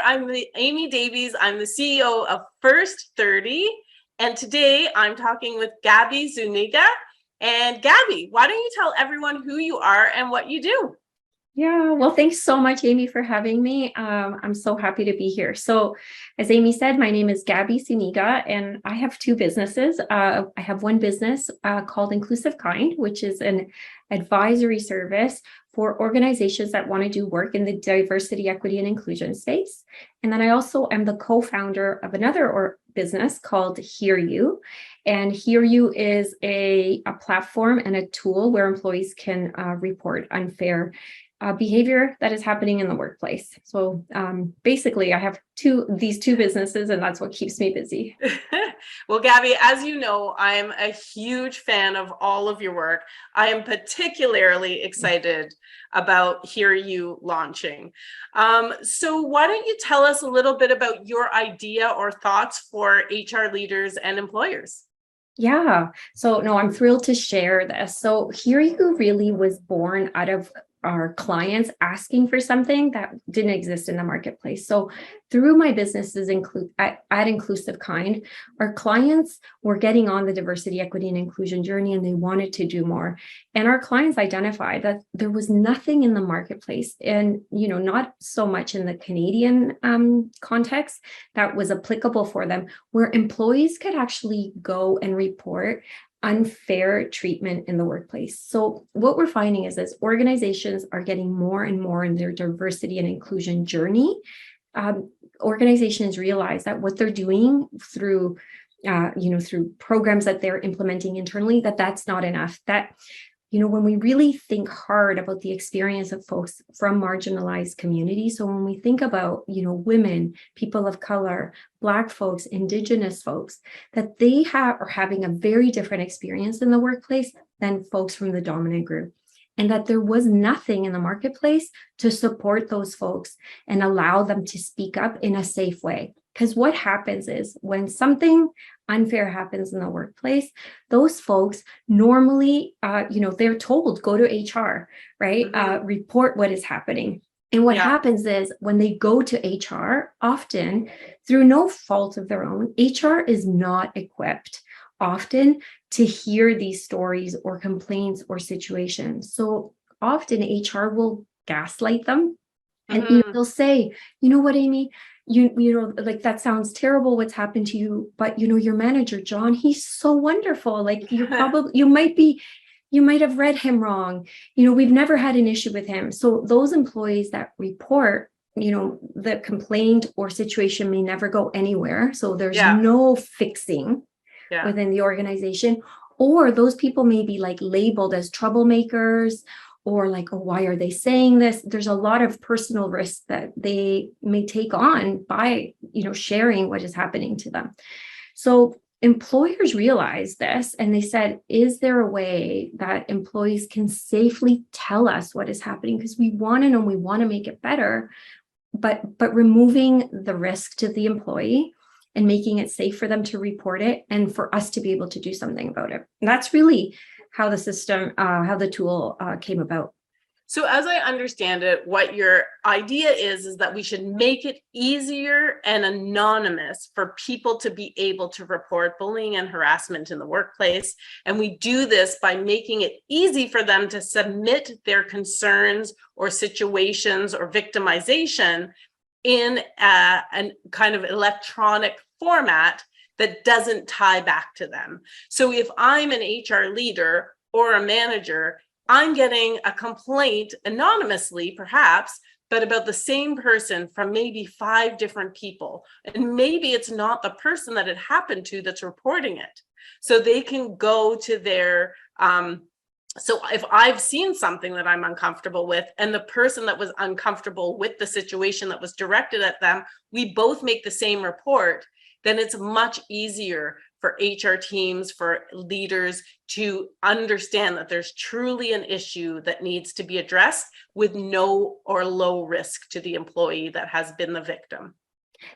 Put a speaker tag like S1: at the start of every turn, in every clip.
S1: I'm Amy Davies. I'm the CEO of First30. And today I'm talking with Gabby Zuniga. And Gabby, why don't you tell everyone who you are and what you do?
S2: Yeah, well, thanks so much, Amy, for having me. I'm so happy to be here. So, as Amy said, my name is Gabby Zuniga, and I have two businesses. I have one business called Inclusive Kind, which is an advisory service for organizations that want to do work in the diversity, equity, and inclusion space. And then I also am the co-founder of another business called HearU. And HearU is a platform and a tool where employees can report unfair behavior that is happening in the workplace. So basically, I have these two businesses, and that's what keeps me busy.
S1: Well, Gabby, as you know, I'm a huge fan of all of your work. I am particularly excited about HearU launching. So why don't you tell us a little bit about your idea or thoughts for HR leaders and employers?
S2: Yeah. So no, I'm thrilled to share this. So HearU really was born out of our clients asking for something that didn't exist in the marketplace. So through my businesses at Inclusive Kind, our clients were getting on the diversity, equity, and inclusion journey, and they wanted to do more. And our clients identified that there was nothing in the marketplace, and not so much in the Canadian context, that was applicable for them, where employees could actually go and report unfair treatment in the workplace. So what we're finding is as organizations are getting more and more in their diversity and inclusion journey, organizations realize that what they're doing through through programs that they're implementing internally, that's not enough. That when we really think hard about the experience of folks from marginalized communities, so when we think about, women, people of color, Black folks, Indigenous folks, that they are having a very different experience in the workplace than folks from the dominant group. And that there was nothing in the marketplace to support those folks and allow them to speak up in a safe way. Because what happens is when something unfair happens in the workplace, those folks normally, they're told, go to HR, right?
S1: Mm-hmm.
S2: Report what is happening. And what happens is when they go to HR, often through no fault of their own, HR is not equipped often to hear these stories or complaints or situations. So often HR will gaslight them, and they'll say, you know what, Amy, like that sounds terrible what's happened to you, but your manager John, he's so wonderful. Like you might have read him wrong. We've never had an issue with him. So those employees that report, the complaint or situation may never go anywhere. So there's no fixing within the organization, or those people may be like labeled as troublemakers, or like, oh, why are they saying this? There's a lot of personal risk that they may take on by, sharing what is happening to them. So employers realized this, and they said, is there a way that employees can safely tell us what is happening? Because we want to know, we want to make it better, but removing the risk to the employee and making it safe for them to report it and for us to be able to do something about it. And that's really how the system, how the tool came about.
S1: So as I understand it, what your idea is that we should make it easier and anonymous for people to be able to report bullying and harassment in the workplace. And we do this by making it easy for them to submit their concerns or situations or victimization in a kind of electronic format that doesn't tie back to them. So if I'm an HR leader or a manager, I'm getting a complaint anonymously, perhaps, but about the same person from maybe 5 different people. And maybe it's not the person that it happened to that's reporting it. So they can go to their, so if I've seen something that I'm uncomfortable with, and the person that was uncomfortable with the situation that was directed at them, we both make the same report, then it's much easier for HR teams, for leaders to understand that there's truly an issue that needs to be addressed with no or low risk to the employee that has been the victim.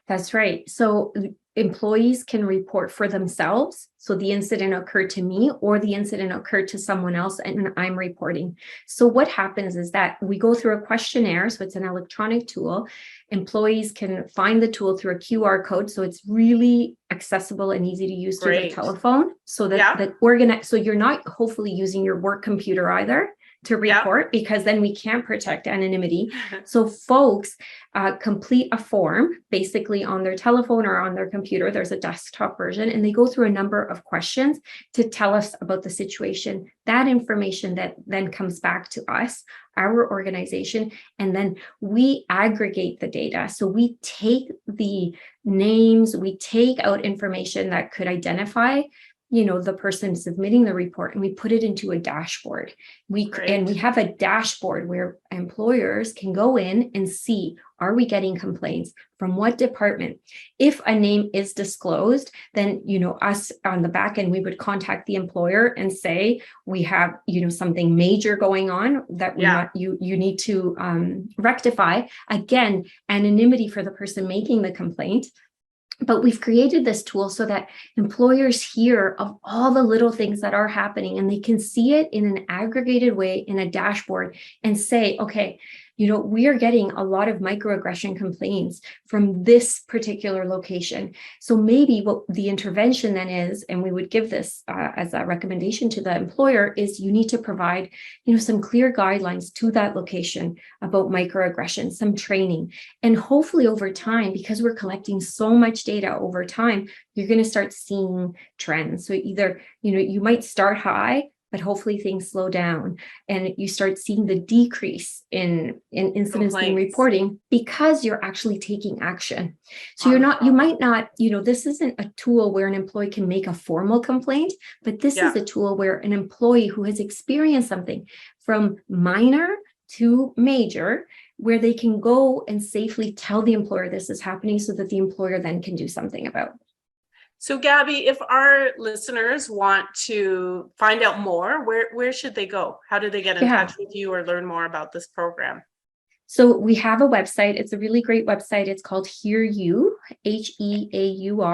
S2: That's right. So employees can report for themselves. So the incident occurred to me or the incident occurred to someone else and I'm reporting. So what happens is that we go through a questionnaire. So it's an electronic tool. Employees can find the tool through a QR code. So it's really accessible and easy to use through their
S1: Great.
S2: telephone. So that so you're not hopefully using your work computer either to report, because then we can't protect anonymity. So folks complete a form basically on their telephone or on their computer. There's a desktop version, and they go through a number of questions to tell us about the situation. That information that then comes back to us, our organization, and then we aggregate the data. So we take the names, we take out information that could identify the person submitting the report, and we put it into a dashboard. We have a dashboard where employers can go in and see, are we getting complaints from what department? If a name is disclosed, then us on the back end, we would contact the employer and say, we have something major going on that you need to rectify. Again, anonymity for the person making the complaint. But we've created this tool so that employers hear of all the little things that are happening, and they can see it in an aggregated way in a dashboard and say, okay, we are getting a lot of microaggression complaints from this particular location. So maybe what the intervention then is, and we would give this as a recommendation to the employer, is you need to provide, some clear guidelines to that location about microaggression, some training. And hopefully over time, because we're collecting so much data over time, you're going to start seeing trends. So either, you might start high, but hopefully things slow down and you start seeing the decrease in incidents being reporting because you're actually taking action. So you might not, this isn't a tool where an employee can make a formal complaint, but this is a tool where an employee who has experienced something from minor to major, where they can go and safely tell the employer this is happening so that the employer then can do something about it.
S1: So Gabby, if our listeners want to find out more, where should they go? How do they get in touch with you or learn more about this program?
S2: So we have a website. It's a really great website. It's called HearU, HEAUR.co.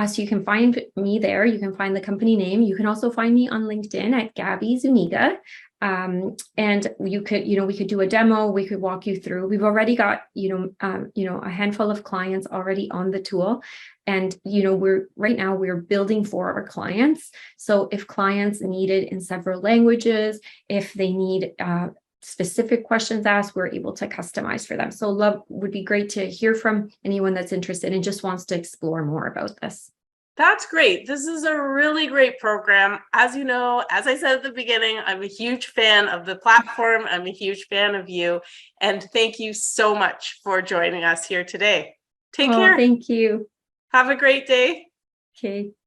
S2: So you can find me there. You can find the company name. You can also find me on LinkedIn at Gabby Zuniga. And you could, we could do a demo. We could walk you through. We've already got, a handful of clients already on the tool. And, we're building for our clients. So if clients need it in several languages, if they need specific questions asked, we're able to customize for them. So would be great to hear from anyone that's interested and just wants to explore more about this.
S1: That's great. This is a really great program. As you know, as I said at the beginning, I'm a huge fan of the platform. I'm a huge fan of you. And thank you so much for joining us here today. Take care.
S2: Thank you.
S1: Have a great day.
S2: Okay.